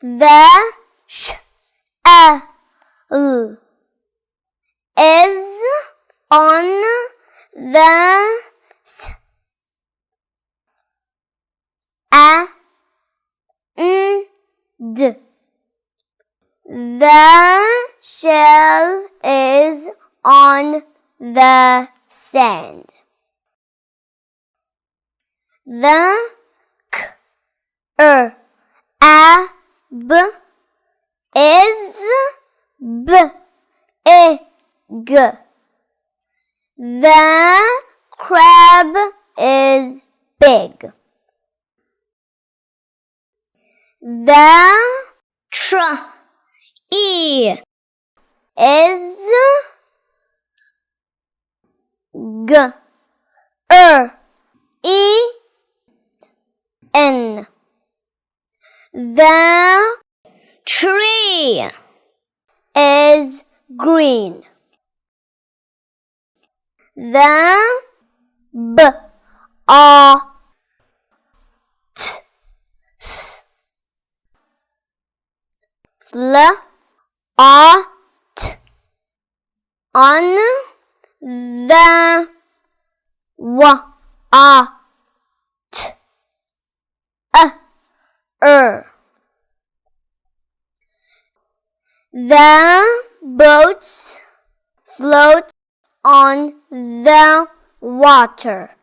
The shell is on the sand. The shell is on the sand. The crab is big. The crab is big. The tree is green. The tree is green. The float on the water. The boats float on the water.